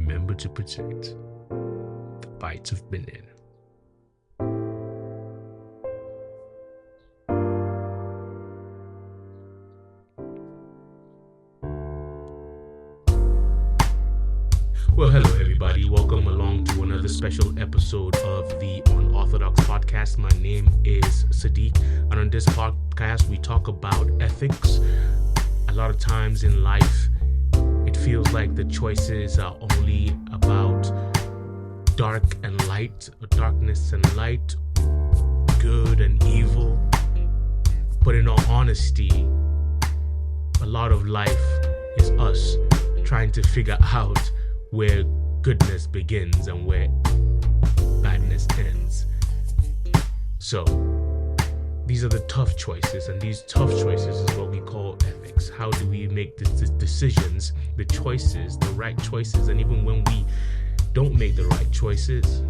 remember to protect the bites of banana. Well, hello everybody. Welcome along to another special episode of the Unorthodox Podcast. My name is Sadiq, and on this podcast we talk about ethics. A lot of times in life, it feels like the choices are only about dark and light, or darkness and light, good and evil. But in all honesty, a lot of life is us trying to figure out where goodness begins and where badness ends. So, these are the tough choices, and these tough choices is what we call ethics. How do we make the decisions, the choices, the right choices, and even when we don't make the right choices,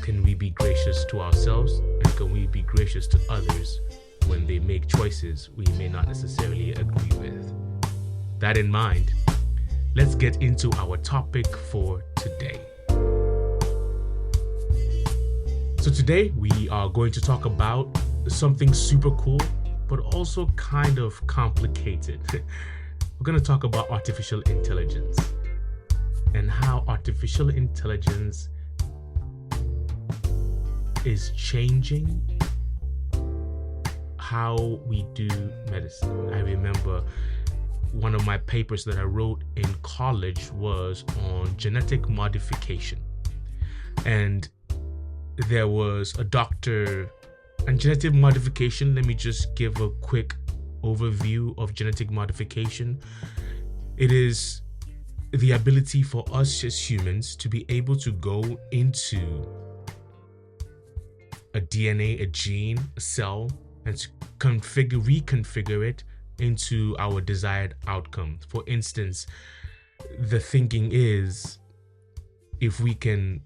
can we be gracious to ourselves, and can we be gracious to others when they make choices we may not necessarily agree with? That in mind, let's get into our topic for today. So today we are going to talk about something super cool, but also kind of complicated. We're going to talk about artificial intelligence and how artificial intelligence is changing how we do medicine. I remember one of my papers that I wrote in college was on genetic modification. And there was a doctor and genetic modification. Let me just give a quick overview of genetic modification. It is the ability for us as humans to be able to go into a DNA, a gene, a cell, and to reconfigure it into our desired outcome. For instance, the thinking is if we can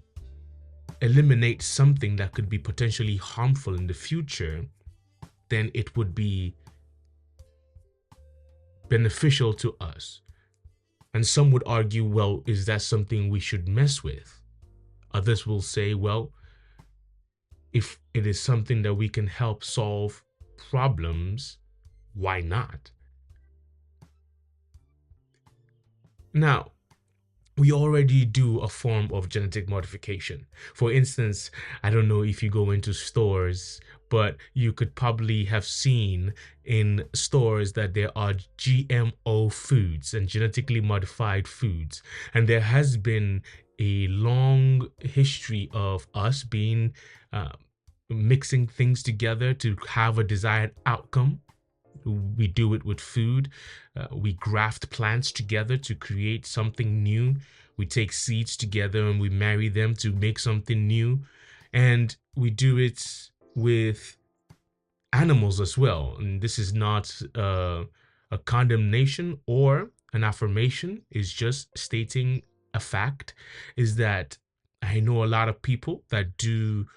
eliminate something that could be potentially harmful in the future, then it would be beneficial to us. And some would argue, well, is that something we should mess with? Others will say, well, if it is something that we can help solve problems, why not? Now, we already do a form of genetic modification. For instance, I don't know if you go into stores, but you could probably have seen in stores that there are GMO foods and genetically modified foods. And there has been a long history of us being mixing things together to have a desired outcome. We do it with food. We graft plants together to create something new. We take seeds together and we marry them to make something new. And we do it with animals as well. And this is not a condemnation or an affirmation. It's just stating a fact, is that I know a lot of people that do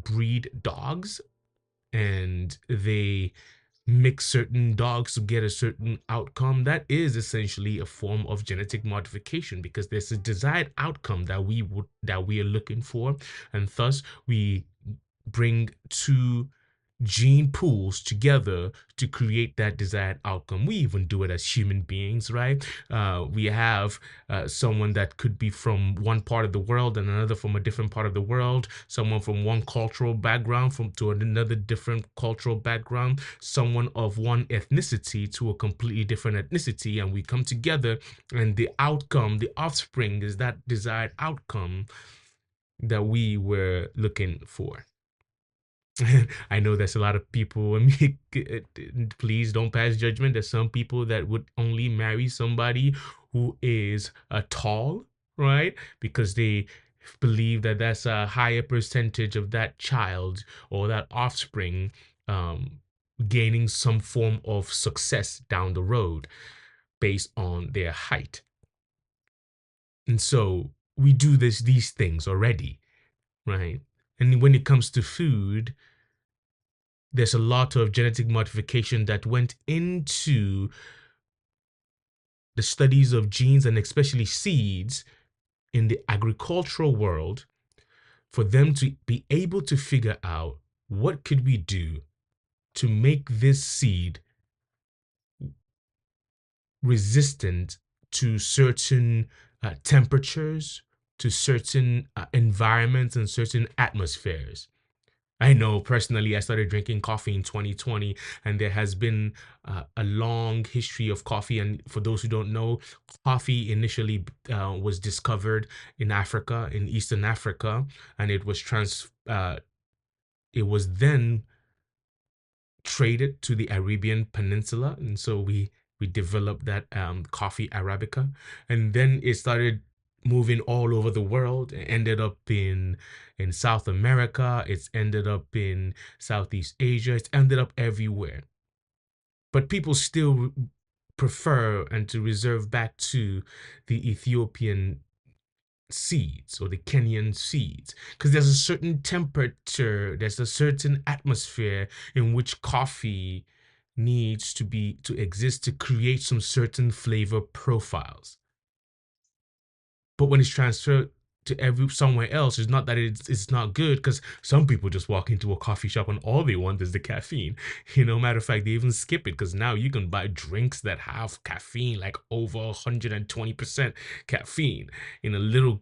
breed dogs, and they mix certain dogs to get a certain outcome. That is essentially a form of genetic modification, because there's a desired outcome that we are looking for, and thus we bring two gene pools together to create that desired outcome. We even do it as human beings, right? We have someone that could be from one part of the world and another from a different part of the world, someone from one cultural background to another different cultural background, someone of one ethnicity to a completely different ethnicity, and we come together, and the outcome, the offspring, is that desired outcome that we were looking for. I know there's a lot of people, please don't pass judgment. There's some people that would only marry somebody who is tall, right? Because they believe that that's a higher percentage of that child or that offspring gaining some form of success down the road based on their height. And so we do these things already, right? And when it comes to food, there's a lot of genetic modification that went into the studies of genes and especially seeds in the agricultural world, for them to be able to figure out what could we do to make this seed resistant to certain temperatures, to certain environments and certain atmospheres. I know personally, I started drinking coffee in 2020, and there has been a long history of coffee. And for those who don't know, coffee initially was discovered in Africa, in Eastern Africa, and it was then traded to the Arabian Peninsula, and so we developed that coffee Arabica, and then it started moving all over the world. It ended up in South America. It's ended up in Southeast Asia. It's ended up everywhere. But people still prefer and to reserve back to the Ethiopian seeds or the Kenyan seeds, because there's a certain temperature, there's a certain atmosphere in which coffee needs to exist to create some certain flavor profiles. But when it's transferred to every somewhere else, it's not that it's not good, because some people just walk into a coffee shop and all they want is the caffeine. Matter of fact, they even skip it because now you can buy drinks that have caffeine, like over 120% caffeine, in a little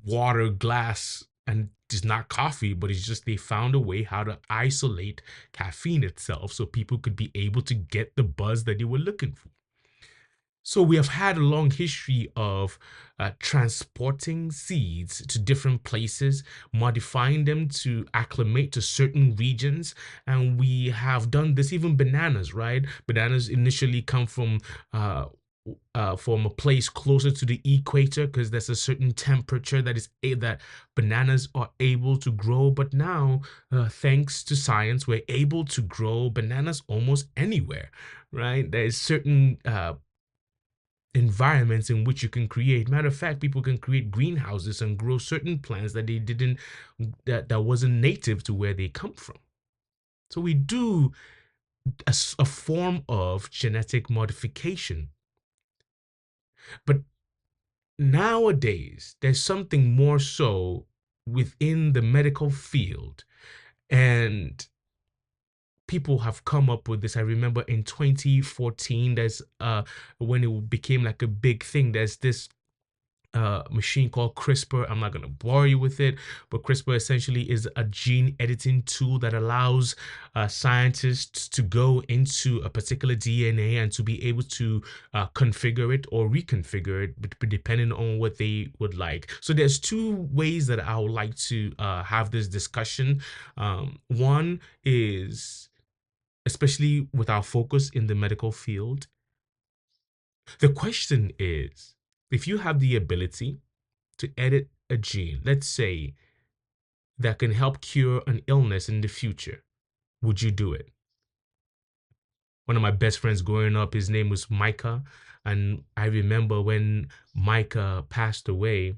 water glass, and it's not coffee, but it's just they found a way how to isolate caffeine itself so people could be able to get the buzz that they were looking for. So we have had a long history of transporting seeds to different places, modifying them to acclimate to certain regions. And we have done this, even bananas, right? Bananas initially come from a place closer to the equator, because there's a certain temperature that bananas are able to grow. But now, thanks to science, we're able to grow bananas almost anywhere, right? There is certain environments in which you can create. Matter of fact, people can create greenhouses and grow certain plants that they didn't that wasn't native to where they come from. So we do a form of genetic modification. But nowadays, there's something more so within the medical field, and people have come up with this. I remember in 2014, there's when it became like a big thing, there's this machine called CRISPR. I'm not going to bore you with it, but CRISPR essentially is a gene editing tool that allows scientists to go into a particular DNA and to be able to configure it or reconfigure it depending on what they would like. So there's two ways that I would like to have this discussion. One is, especially with our focus in the medical field, the question is, if you have the ability to edit a gene, let's say, that can help cure an illness in the future, would you do it? One of my best friends growing up, his name was Micah. And I remember when Micah passed away,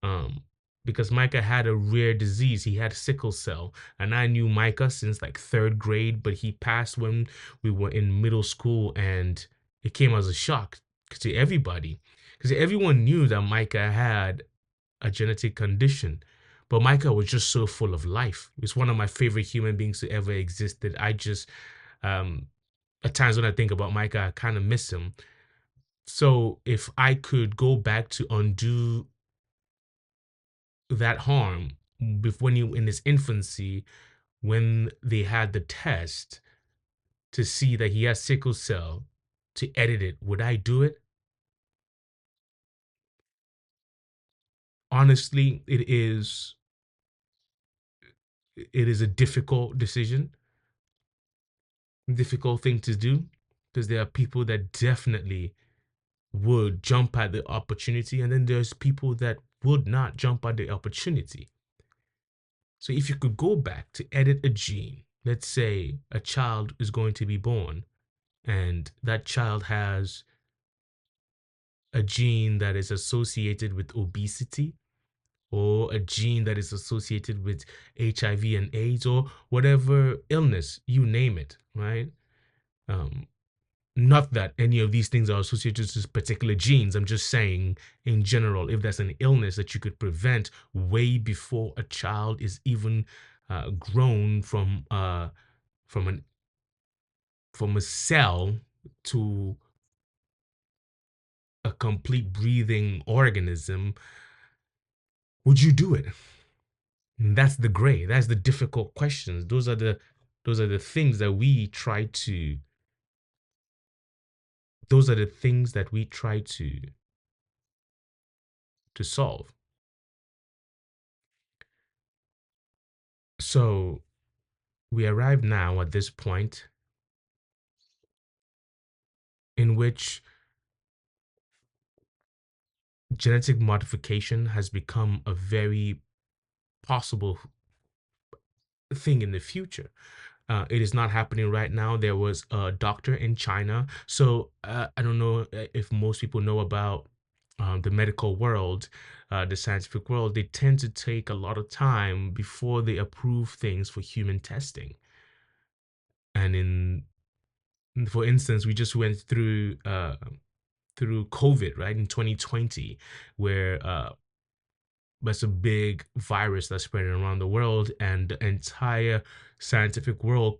um, because Micah had a rare disease. He had sickle cell. And I knew Micah since like third grade, but he passed when we were in middle school. And it came as a shock to everybody, because everyone knew that Micah had a genetic condition. But Micah was just so full of life. He was one of my favorite human beings to ever existed. I just, at times when I think about Micah, I kind of miss him. So if I could go back to undo that harm when he in his infancy, when they had the test to see that he has sickle cell, to edit it, would I do it? Honestly, it is a difficult decision, difficult thing to do, because there are people that definitely would jump at the opportunity, and then there's people that would not jump at the opportunity. So if you could go back to edit a gene, let's say a child is going to be born, and that child has a gene that is associated with obesity, or a gene that is associated with HIV and AIDS, or whatever illness, you name it, right? Um, Not that any of these things are associated to particular genes. I'm just saying, in general, if there's an illness that you could prevent way before a child is even grown from an from a cell to a complete breathing organism, would you do it? And that's the gray. That's the difficult questions. Those are the things that we try to. Those are the things that we try to solve. So we arrive now at this point in which genetic modification has become a very possible thing in the future. It is not happening right now. There was a doctor in China. So I don't know if most people know about the medical world, the scientific world. They tend to take a lot of time before they approve things for human testing. And for instance, we just went through COVID, right, in 2020, where that's a big virus that's spreading around the world, and the entire scientific world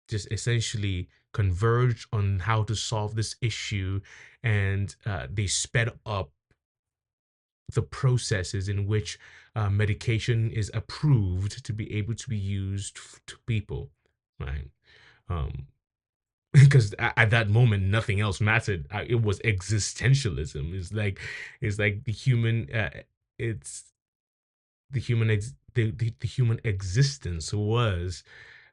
just essentially converged on how to solve this issue, and they sped up the processes in which medication is approved to be able to be used to people, right? Um, because at that moment nothing else mattered. It was existentialism. It's like it's the human existence was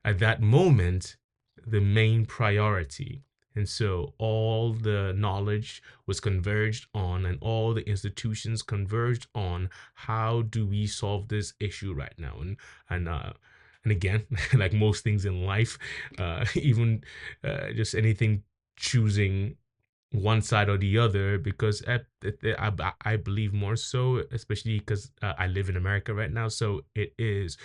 at that moment the main priority. And so all the knowledge was converged on, and all the institutions converged on, how do we solve this issue right now? And again, like most things in life, even just anything, choosing one side or the other, because I believe more so, especially because I live in America right now, so it is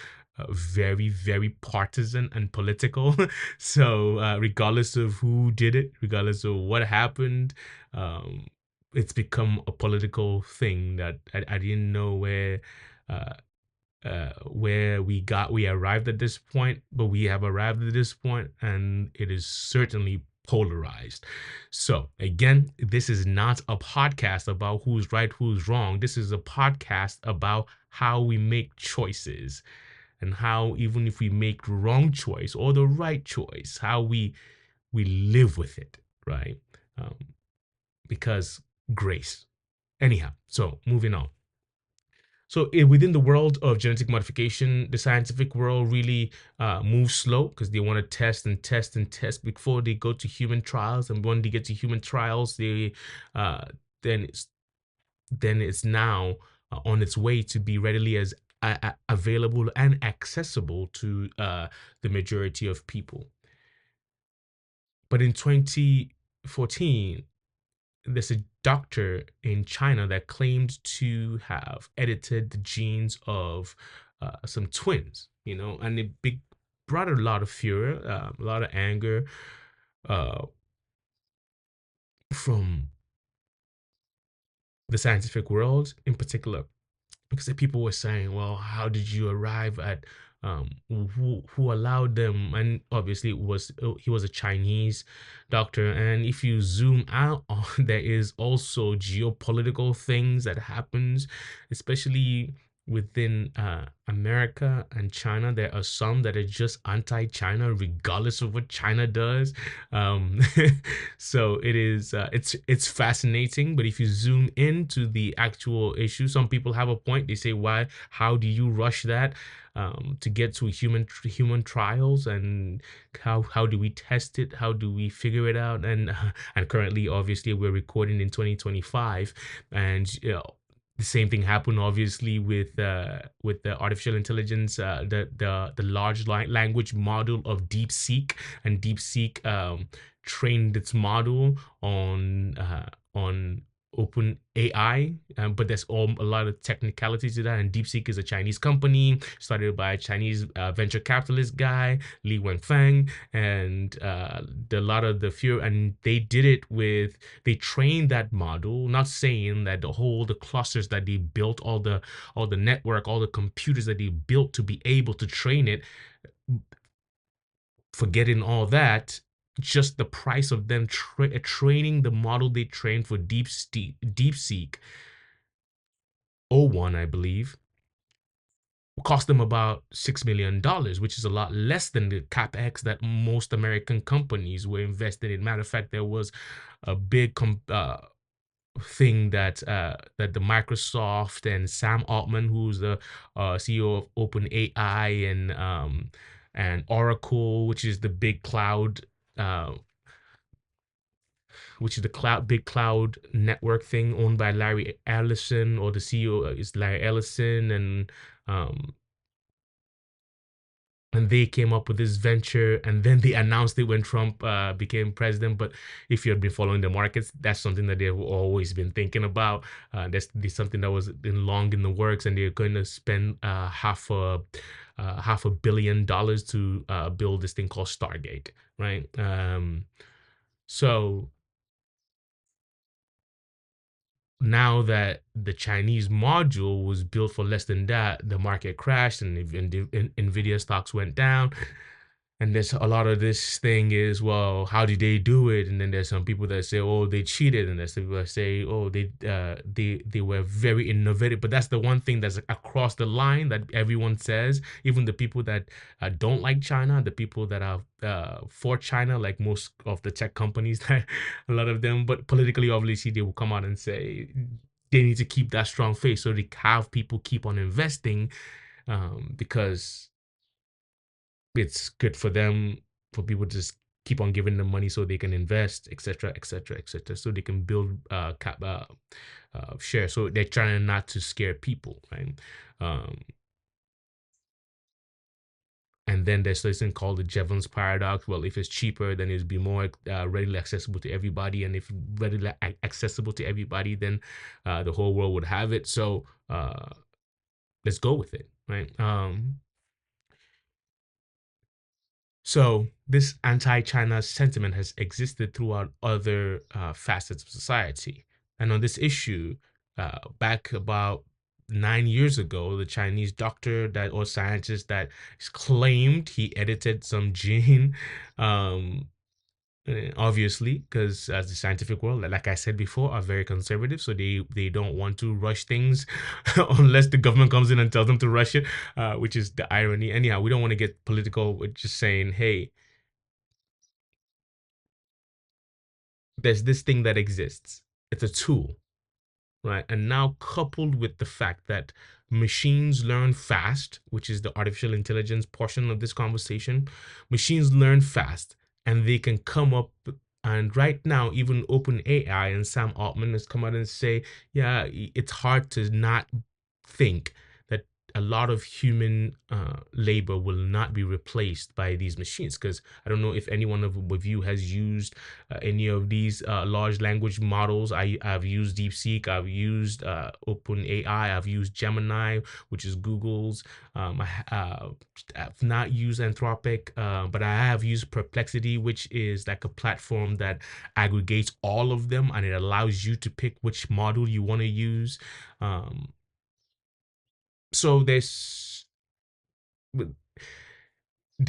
very, very partisan and political. So regardless of who did it, regardless of what happened, um, it's become a political thing that I didn't know uh, where we arrived at this point, but we have arrived at this point, and it is certainly polarized. So again, this is not a podcast about who's right, who's wrong. This is a podcast about how we make choices, and how, even if we make the wrong choice or the right choice, how we live with it, right? Um, because grace. Anyhow, so moving on. So within the world of genetic modification, the scientific world really moves slow, because they want to test and test and test before they go to human trials. And when they get to human trials, they uh, then it's now on its way to be readily as available and accessible to the majority of people. But in 2014, there's a doctor in China that claimed to have edited the genes of some twins, and brought a lot of fury, a lot of anger uh, from the scientific world in particular, because the people were saying, well, how did you arrive at who allowed them? And obviously he was a Chinese doctor. And if you zoom out, there is also geopolitical things that happens, especially within America and China. There are some that are just anti-China regardless of what China does. um, so it's fascinating. But if you zoom into the actual issue, some people have a point. They say, why, how do you rush that to get to human trials? And how do we test it? How do we figure it out? And currently, obviously, we're recording in 2025, and the same thing happened obviously with the artificial intelligence, the large language model of DeepSeek. And DeepSeek trained its model on Open AI, but there's a lot of technicalities to that. And DeepSeek is a Chinese company started by a Chinese venture capitalist guy, Li Wenfeng, and a lot of the fear. And they did it with they trained that model. Not saying that the clusters that they built, all the network, all the computers that they built to be able to train it, forgetting all that, just the price of them training the model they trained for DeepSeek O1, I believe, cost them about $6 million, which is a lot less than the capex that most American companies were invested in. Matter of fact, there was a big thing that the Microsoft and Sam Altman, who's the CEO of OpenAI, and Oracle, which is the big cloud, uh, which is the big cloud network thing owned by Larry Ellison, or the CEO is Larry Ellison, um, and they came up with this venture, and then they announced it when Trump became president. But if you had been following the markets, that's something that they've always been thinking about. That's something that was long in the works, and they're going to spend $500 million to build this thing called Stargate, right? So now that the Chinese module was built for less than that, the market crashed, and Nvidia stocks went down. And there's a lot of this thing is, well, how did they do it? And then there's some people that say, oh, they cheated, and there's people that say, oh, they were very innovative. But that's the one thing that's across the line that everyone says, even the people that don't like China, the people that are for China, like most of the tech companies, that a lot of them, but politically, obviously, they will come out and say they need to keep that strong face so they have people keep on investing, because it's good for them, for people to just keep on giving them money so they can invest, etc., etc., etc., so they can build share. So they're trying not to scare people, right? um, and then there's this thing called the Jevons paradox. Well, if it's cheaper, then it'll be more readily accessible to everybody, and if readily accessible to everybody, then the whole world would have it. So let's go with it, right? So this anti-China sentiment has existed throughout other facets of society. And on this issue, back about 9 years ago, the Chinese doctor that or scientist that claimed he edited some gene, um, obviously, because as the scientific world, like I said before, are very conservative, so they don't want to rush things unless the government comes in and tells them to rush it, which is the irony. Anyhow, we don't want to get political with just saying, hey, there's this thing that exists. It's a tool, right? And now, coupled with the fact that machines learn fast, which is the artificial intelligence portion of this conversation, machines learn fast, and they can come up. And right now, even OpenAI and Sam Altman has come out and say, yeah, it's hard to not think that a lot of human labor will not be replaced by these machines. Because I don't know if anyone of you has used any of these large language models. I've used DeepSeek, I've used OpenAI, I've used Gemini, which is Google's. I've not used Anthropic, but I have used Perplexity, which is like a platform that aggregates all of them, and it allows you to pick which model you want to use. So there's the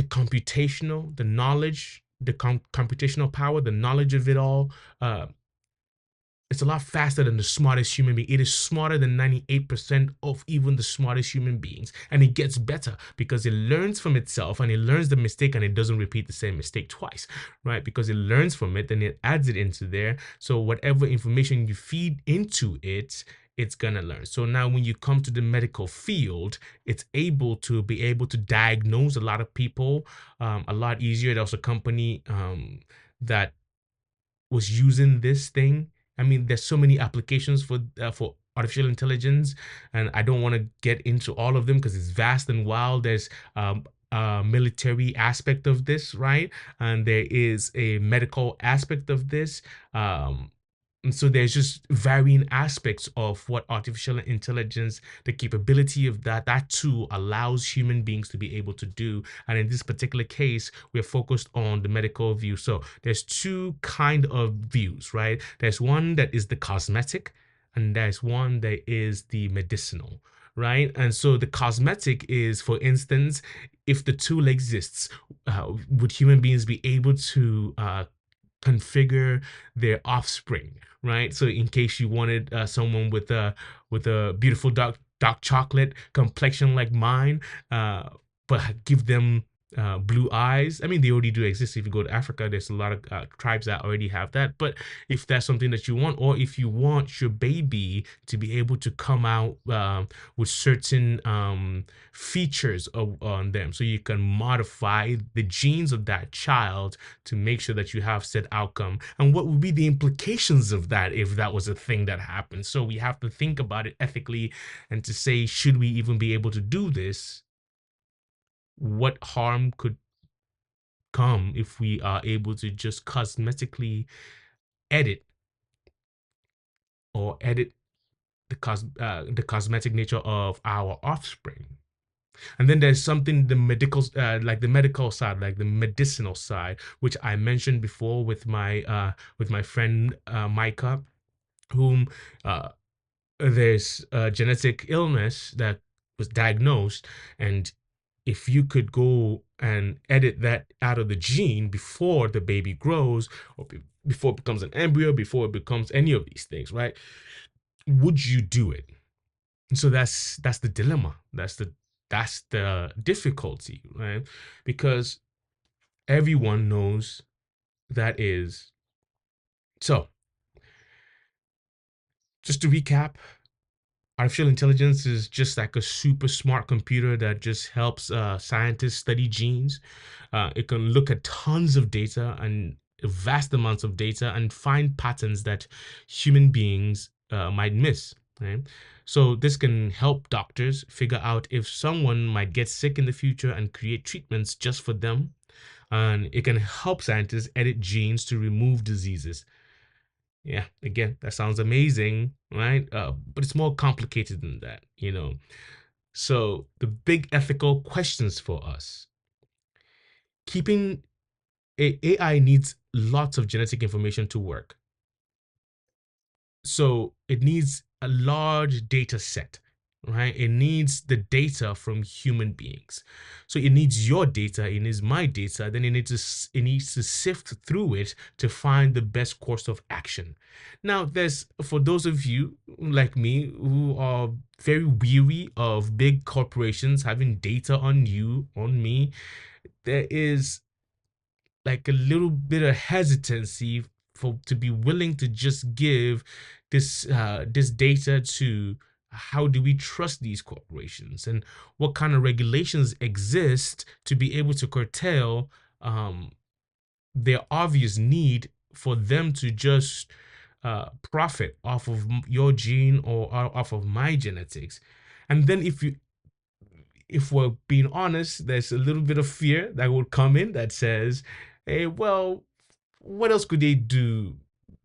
computational, the knowledge, the computational power, the knowledge of it all. It's a lot faster than the smartest human being. It is smarter than 98% of even the smartest human beings. And it gets better because it learns from itself, and it learns the mistake, and it doesn't repeat the same mistake twice, right? Because it learns from it, then it adds it into there. So whatever information you feed into it, it's gonna learn. So now when you come to the medical field, it's able to diagnose a lot of people a lot easier. There was a company that was using this thing. I mean, there's so many applications for artificial intelligence, and I don't want to get into all of them because it's vast and wild. There's a military aspect of this, right? And there is a medical aspect of this. And so there's just varying aspects of what artificial intelligence, the capability of that tool allows human beings to be able to do. And in this particular case, we're focused on the medical view. So there's two kind of views, right? There's one that is the cosmetic, and there's one that is the medicinal, right? And so the cosmetic is, for instance, if the tool exists, would human beings be able to configure their offspring, right? So in case you wanted someone with a beautiful dark chocolate complexion like mine, but give them blue eyes. I mean, they already do exist. If you go to Africa, there's a lot of tribes that already have that. But if that's something that you want, or if you want your baby to be able to come out with certain features on them, so you can modify the genes of that child to make sure that you have said outcome, and what would be the implications of that if that was a thing that happened. So we have to think about it ethically, and to say, should we even be able to do this? What harm could come if we are able to just cosmetically edit or edit the cosmetic nature of our offspring? And then there's something, the medical, like the medical side, like the medicinal side, which I mentioned before with my friend Micah, whom there's a genetic illness that was diagnosed, and if you could go and edit that out of the gene before the baby grows, or before it becomes an embryo, before it becomes any of these things, right? Would you do it? And so that's the dilemma. That's the difficulty, right? Because everyone knows that is so. Just to recap, artificial intelligence is just like a super smart computer that just helps scientists study genes. It can look at tons of data and vast amounts of data and find patterns that human beings might miss. Right? So this can help doctors figure out if someone might get sick in the future and create treatments just for them. And it can help scientists edit genes to remove diseases. Yeah, again, that sounds amazing, right? But it's more complicated than that, you know. So the big ethical questions for us: keeping AI needs lots of genetic information to work. So it needs a large data set, right? It needs the data from human beings. So it needs your data, it needs my data, then it needs to sift through it to find the best course of action. Now, there's, for those of you like me who are very weary of big corporations having data on you, on me, there is like a little bit of hesitancy for to be willing to just give this data to. How do we trust these corporations, and what kind of regulations exist to be able to curtail their obvious need for them to just profit off of your gene or off of my genetics? And then if we're being honest, there's a little bit of fear that would come in that says, hey, well, what else could they do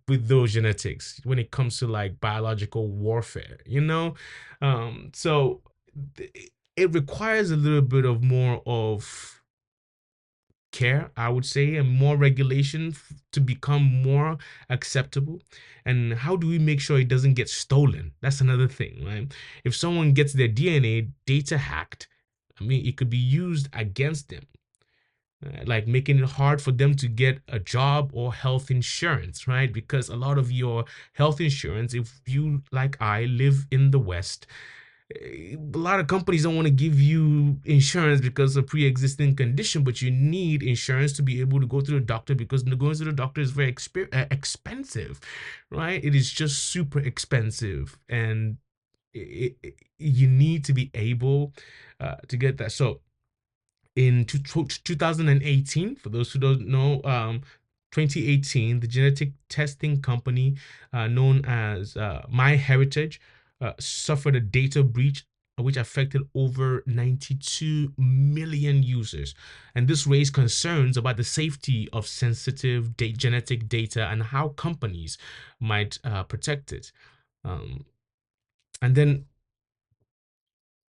with those genetics when it comes to like biological warfare, you know? So it requires a little bit of more of care, I would say, and more regulation to become more acceptable. And how do we make sure it doesn't get stolen? That's another thing, right? If someone gets their DNA data hacked, I mean, it could be used against them, like making it hard for them to get a job or health insurance, right? Because a lot of your health insurance, if you, like I, live in the West, a lot of companies don't want to give you insurance because of pre-existing condition, but you need insurance to be able to go to the doctor, because going to the doctor is very expensive, right? It is just super expensive, and you need to be able to get that. So in 2018, for those who don't know, 2018, the genetic testing company known as MyHeritage suffered a data breach which affected over 92 million users. And this raised concerns about the safety of sensitive genetic data and how companies might protect it. Um, and then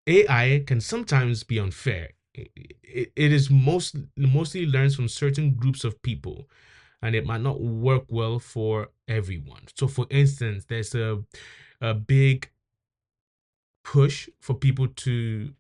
AI can sometimes be unfair. It is mostly learns from certain groups of people, and it might not work well for everyone. So, for instance, there's a big push for people to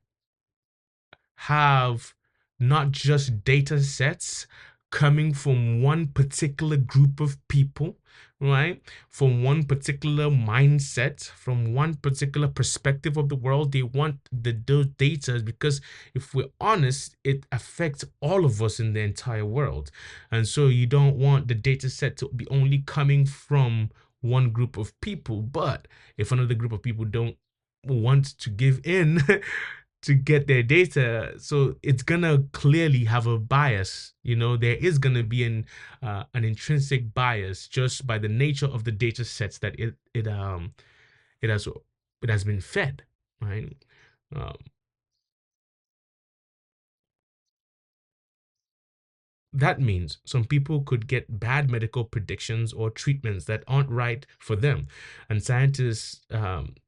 have not just data sets coming from one particular group of people, right? From one particular mindset, from one particular perspective of the world. They want those data because, if we're honest, it affects all of us in the entire world. And so you don't want the data set to be only coming from one group of people. But if another group of people don't want to give in to get their data, so it's gonna clearly have a bias. There is gonna be an intrinsic bias just by the nature of the data sets that it has it has been fed, right? um, that means some people could get bad medical predictions or treatments that aren't right for them. And scientists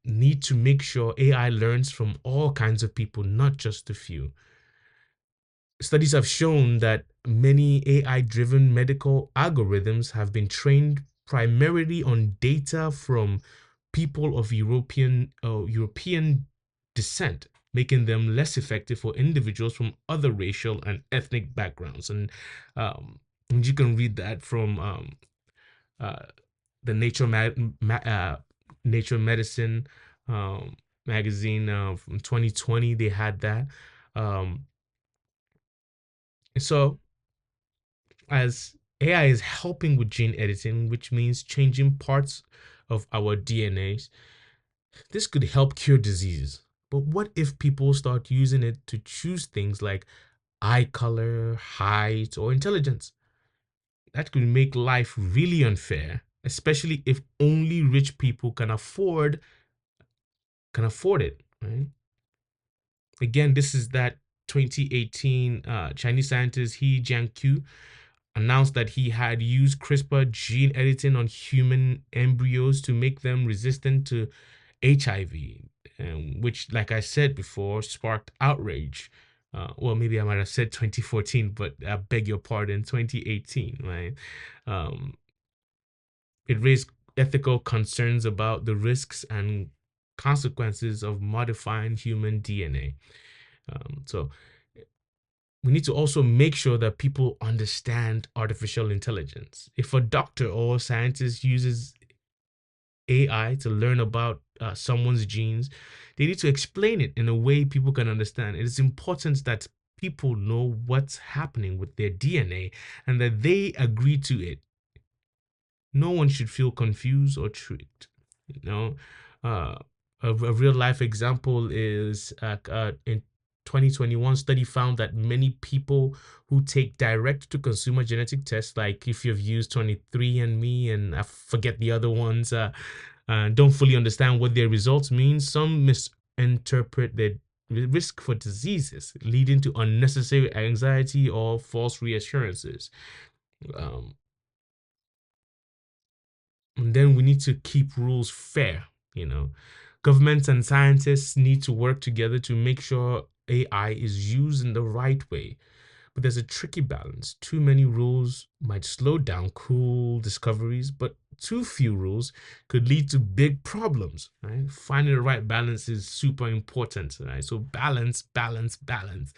need to make sure AI learns from all kinds of people, not just a few. Studies have shown that many AI driven medical algorithms have been trained primarily on data from people of European descent, making them less effective for individuals from other racial and ethnic backgrounds. And you can read that from uh, the Nature Medicine magazine from 2020. They had that. Um, so as AI is helping with gene editing, which means changing parts of our DNAs, this could help cure diseases. But what if people start using it to choose things like eye color, height, or intelligence? That could make life really unfair, especially if only rich people can afford it, right? Again, this is that 2018 Chinese scientist He Jiankui announced that he had used CRISPR gene editing on human embryos to make them resistant to HIV, which, like I said before, sparked outrage. Well, maybe I might have said 2014, but I beg your pardon, 2018, right? Um, it raised ethical concerns about the risks and consequences of modifying human DNA. So we need to also make sure that people understand artificial intelligence. If a doctor or scientist uses AI to learn about someone's genes, they need to explain it in a way people can understand. It is important that people know what's happening with their DNA and that they agree to it. No one should feel confused or tricked. You know, uh, a real life example is in 2021 study found that many people who take direct to consumer genetic tests, like if you've used 23andMe and I forget the other ones, don't fully understand what their results mean. Some misinterpret their risk for diseases, leading to unnecessary anxiety or false reassurances. Um, And then we need to keep rules fair, you know. Governments and scientists need to work together to make sure AI is used in the right way. But there's a tricky balance. Too many rules might slow down cool discoveries, but too few rules could lead to big problems, right? Finding the right balance is super important, right? So balance, balance, balance.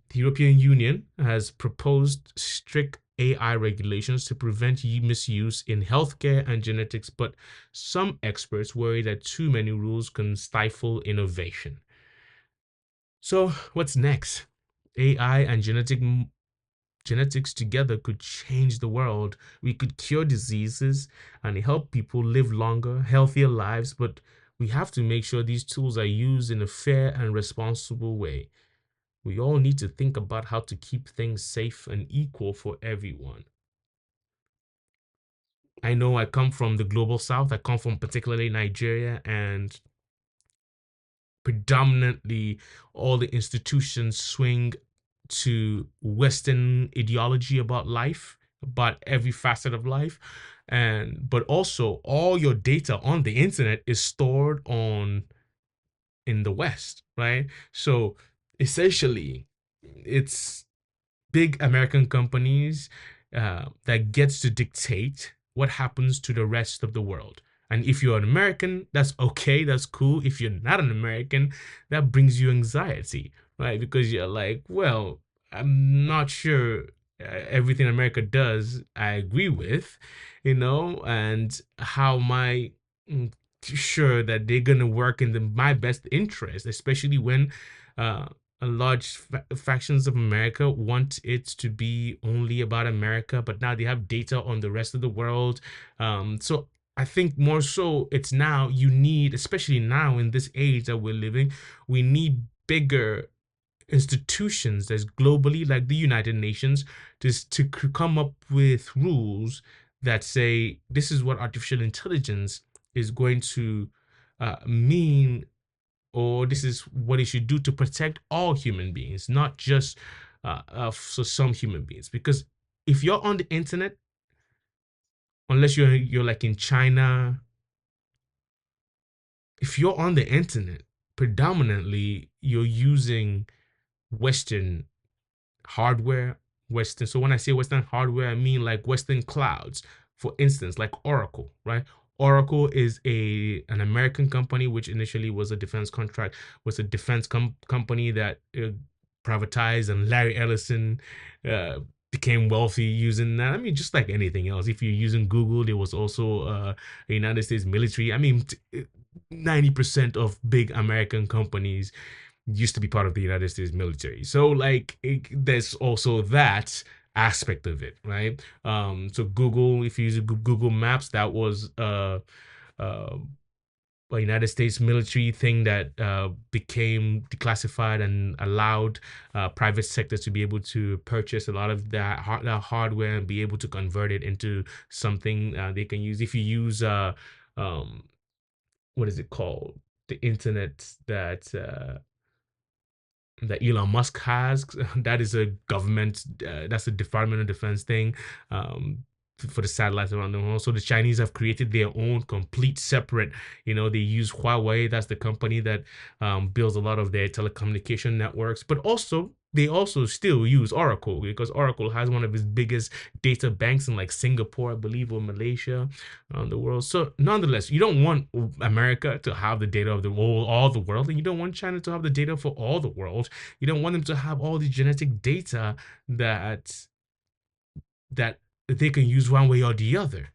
The European Union has proposed strict AI regulations to prevent misuse in healthcare and genetics, but some experts worry that too many rules can stifle innovation. So, what's next? AI and genetics together could change the world. We could cure diseases and help people live longer, healthier lives, but we have to make sure these tools are used in a fair and responsible way. We all need to think about how to keep things safe and equal for everyone. I know I come from the global south. I come from particularly Nigeria, and predominantly all the institutions swing to Western ideology about life, about every facet of life. And but also all your data on the internet is stored on in the West, right? So essentially, it's big American companies that gets to dictate what happens to the rest of the world. And if you're an American, that's okay, that's cool. If you're not an American, that brings you anxiety, right? Because you're like, well, I'm not sure everything America does I agree with, and how am I sure that they're gonna work in my best interest, especially when uh, a large factions of America want it to be only about America, but now they have data on the rest of the world. So I think more so it's now you need, especially now in this age that we're living, we need bigger institutions that's globally like the United Nations to come up with rules that say this is what artificial intelligence is going to mean, or this is what it should do to protect all human beings, not just for some human beings. Because if you're on the internet, unless you're like in China, if you're on the internet, predominantly you're using Western hardware, Western. So when I say Western hardware, I mean like Western clouds. For instance, like Oracle, right? Oracle is an American company which initially was a defense contract, was a defense company that privatized, and Larry Ellison became wealthy using that. I mean, just like anything else, if you're using Google, there was also a United States military. I mean, 90% of big American companies used to be part of the United States military. So like there's also that aspect of it, right? So Google, if you use Google Maps, that was uh, a United States military thing that became declassified and allowed private sectors to be able to purchase a lot of that hardware and be able to convert it into something they can use. If you use um, what is it called? The internet that Elon Musk has. That is a government, that's a Department of Defense thing, for the satellites around the world. So the Chinese have created their own complete separate, they use Huawei. That's the company that builds a lot of their telecommunication networks. But also, they also still use Oracle because Oracle has one of its biggest data banks in like Singapore, I believe, or Malaysia around the world. So nonetheless, you don't want America to have the data of the world, all the world, and you don't want China to have the data for all the world. You don't want them to have all the genetic data that that they can use one way or the other.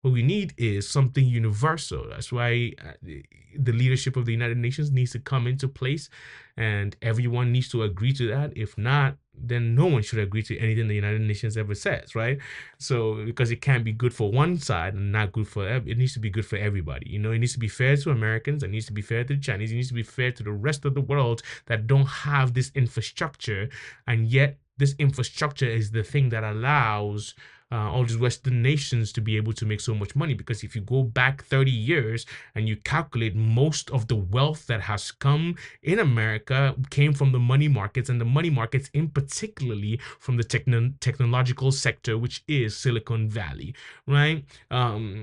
What we need is something universal. That's why the leadership of the United Nations needs to come into place, and everyone needs to agree to that. If not, then no one should agree to anything the United Nations ever says, right? So because it can't be good for one side and not good for it needs to be good for everybody. It needs to be fair to Americans. It needs to be fair to the Chinese. It needs to be fair to the rest of the world that don't have this infrastructure, and yet this infrastructure is the thing that allows all these Western nations to be able to make so much money. Because if you go back 30 years and you calculate, most of the wealth that has come in America came from the money markets, and the money markets in particularly from the technological sector, which is Silicon Valley, right?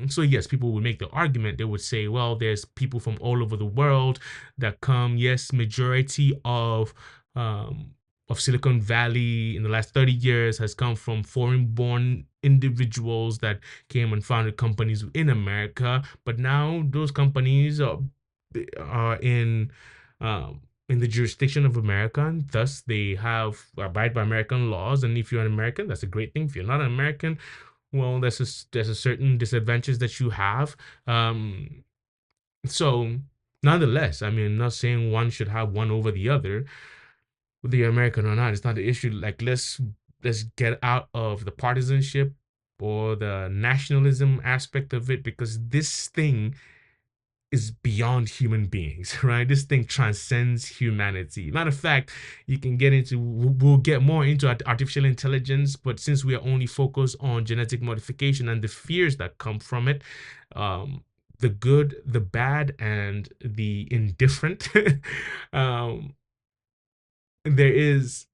So yes, people would make the argument. They would say, well, there's people from all over the world that come. Yes, majority of Silicon Valley in the last 30 years has come from foreign-born individuals that came and founded companies in America. But now those companies are in the jurisdiction of America, and thus they abide by American laws. And if you're an American, that's a great thing. If you're not an American, well, there's a certain disadvantage that you have. So nonetheless, I mean, I'm not saying one should have one over the other, whether you're American or not. It's not the issue. Like let's get out of the partisanship or the nationalism aspect of it, because this thing is beyond human beings, right? This thing transcends humanity. Matter of fact, we'll get more into artificial intelligence, but since we are only focused on genetic modification and the fears that come from it, um, the good, the bad, and the indifferent, um, there is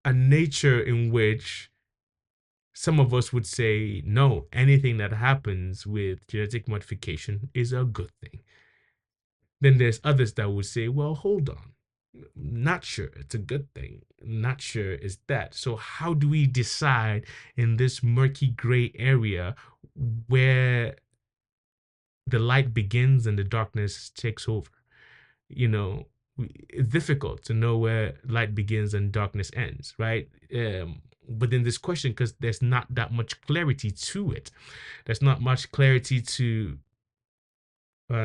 a nature in which some of us would say, no, anything that happens with genetic modification is a good thing. Then there's others that would say, well, hold on. Not sure it's a good thing. Not sure is that. So how do we decide in this murky gray area where the light begins and the darkness takes over? You know, it's difficult to know where light begins and darkness ends, right? But in this question, because there's not that much clarity to it, there's not much clarity to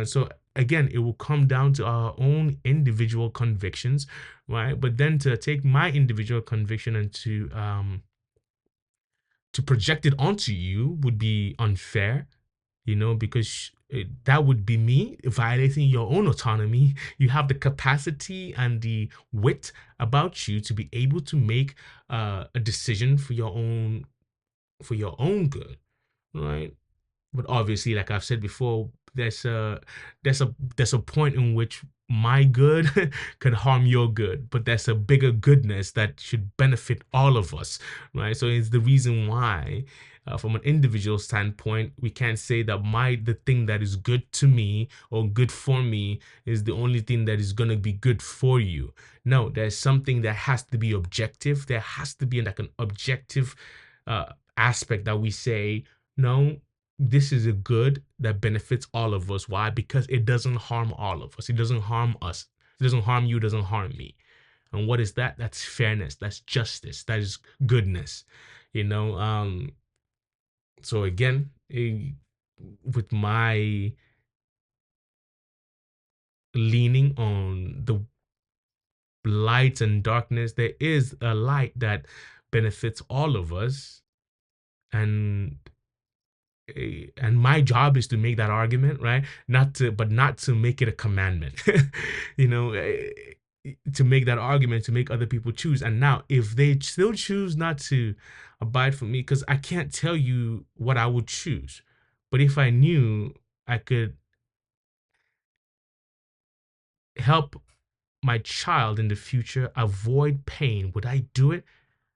so again, it will come down to our own individual convictions, right? But then to take my individual conviction and to project it onto you would be unfair, because that would be me violating your own autonomy. You have the capacity and the wit about you to be able to make a decision for your own good, right? But obviously, like I've said before, there's a point in which my good can harm your good, but there's a bigger goodness that should benefit all of us, right? So it's the reason why, from an individual standpoint, we can't say that the thing that is good to me or good for me is the only thing that is gonna be good for you. No, there's something that has to be objective. There has to be like an objective aspect that we say, no, this is a good that benefits all of us. Why? Because it doesn't harm all of us. It doesn't harm us. It doesn't harm you. It doesn't harm me. And what is that? That's fairness. That's justice. That is goodness. You know. So again, with my leaning on the light and darkness, there is a light that benefits all of us, and my job is to make that argument, right? Not to make it a commandment. you know eh, to make that argument, to make other people choose. And now if they still choose not to abide for me, because I can't tell you what I would choose, but if I knew I could help my child in the future avoid pain, would I do it?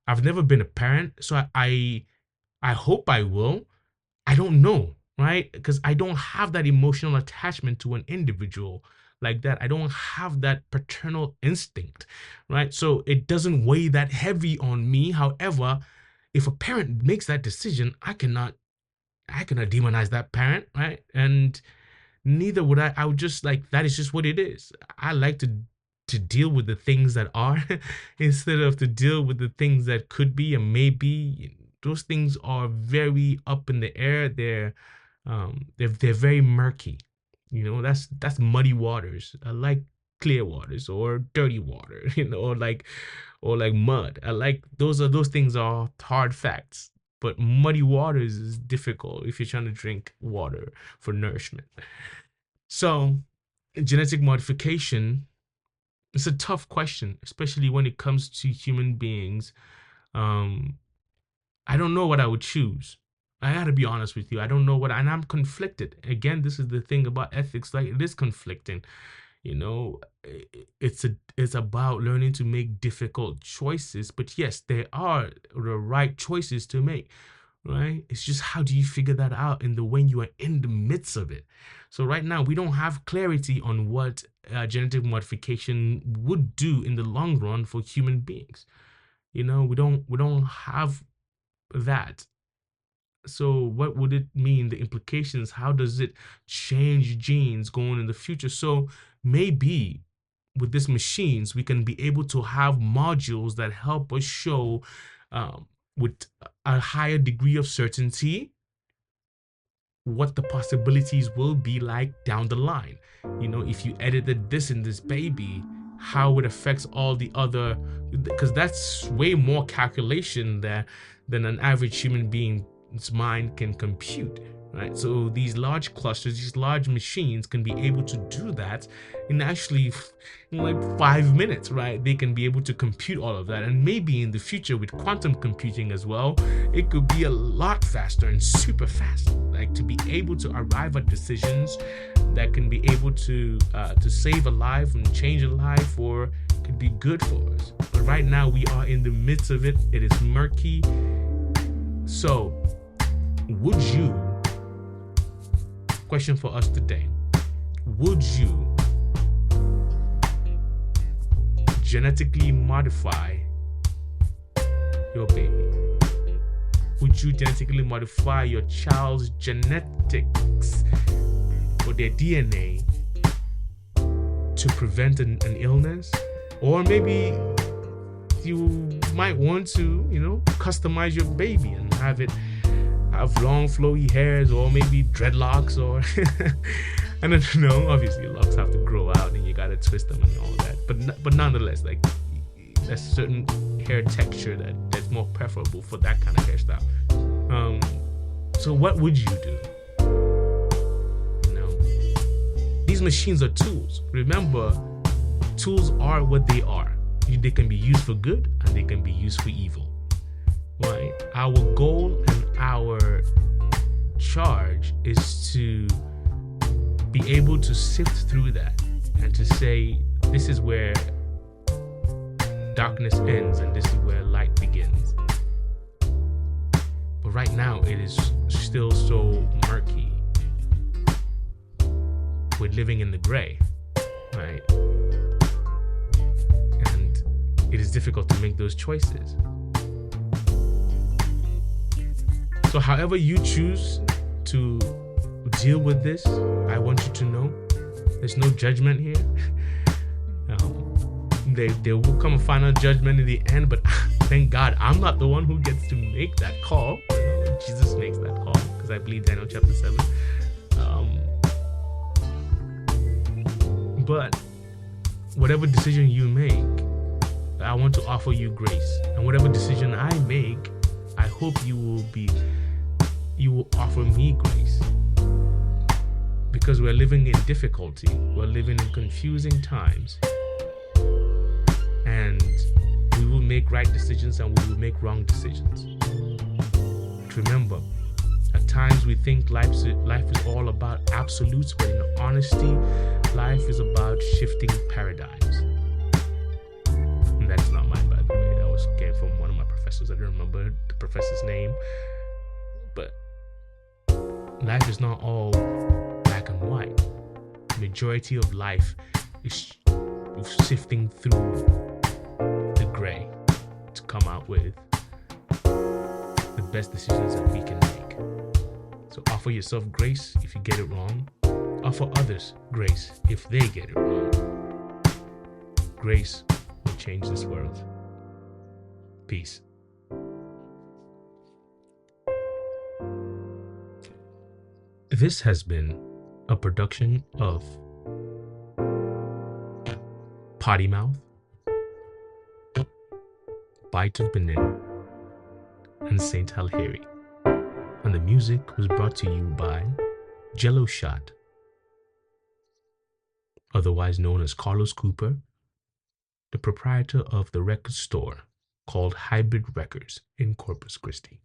I've never been a parent, so I hope I will. I don't know, right? Because I don't have that emotional attachment to an individual like that. I don't have that paternal instinct, right? So it doesn't weigh that heavy on me. However, if a parent makes that decision, I cannot demonize that parent, right? And neither would I. I would just like, that is just what it is. I like to deal with the things that are instead of to deal with the things that could be and maybe. Those things are very up in the air. They're very murky. That's muddy waters. I like clear waters or dirty water, or like mud. I like those things are hard facts. But muddy waters is difficult if you're trying to drink water for nourishment. So genetic modification is a tough question, especially when it comes to human beings. I don't know what I would choose. I gotta be honest with you. I don't know and I'm conflicted. Again, this is the thing about ethics. Like, it is conflicting. You know, it's about learning to make difficult choices. But yes, there are the right choices to make. Right? It's just, how do you figure that out when you are in the midst of it? So right now we don't have clarity on what genetic modification would do in the long run for human beings. We don't have that. So what would it mean? The implications, how does it change genes going in the future? So maybe with these machines, we can be able to have modules that help us show with a higher degree of certainty what the possibilities will be like down the line. If you edited this in this baby, how it affects all the other, because that's way more calculation than an average human being's mind can compute, right? So these large clusters, these large machines can be able to do that in actually in like 5 minutes, right? They can be able to compute all of that. And maybe in the future with quantum computing as well, it could be a lot faster and super fast, like to be able to arrive at decisions that can be able to save a life and change a life, or could be good for us. But right now we are in the midst of it. It is murky. So would you, question for us today, would you genetically modify your baby? Would you genetically modify your child's genetics or their DNA to prevent an illness? Or maybe you might want to, customize your baby and have long flowy hairs, or maybe dreadlocks, or I don't know. Obviously locks have to grow out and you gotta twist them and all that, but nonetheless, like there's certain hair texture that's more preferable for that kind of hairstyle. So what would you do? These machines are tools. Remember, tools are what they are. They can be used for good and they can be used for evil. Right? Our goal and our charge is to be able to sift through that and to say, this is where darkness ends and this is where light begins. But right now it is still so murky. We're living in the gray, right? And it is difficult to make those choices. So however you choose to deal with this, I want you to know there's no judgment here. There will come a final judgment in the end, but thank God I'm not the one who gets to make that call. Jesus makes that call, because I believe Daniel chapter 7. But whatever decision you make, I want to offer you grace. And whatever decision I make, I hope you will offer me grace. Because we're living in difficulty. We're living in confusing times. And we will make right decisions and we will make wrong decisions. Remember, at times we think life is all about absolutes, but in honesty, life is about shifting paradigms. And that's not mine, by the way. That came from one of my professors. I don't remember the professor's name. But life is not all black and white. The majority of life is sifting through the gray to come out with the best decisions that we can make. So offer yourself grace if you get it wrong. Offer others grace if they get it wrong. Grace will change this world. Peace. This has been a production of Potty Mouth, Bite of Benin, and Saint Alheri. And the music was brought to you by Jello Shot, otherwise known as Carlos Cooper, the proprietor of the record store called Hybrid Records in Corpus Christi.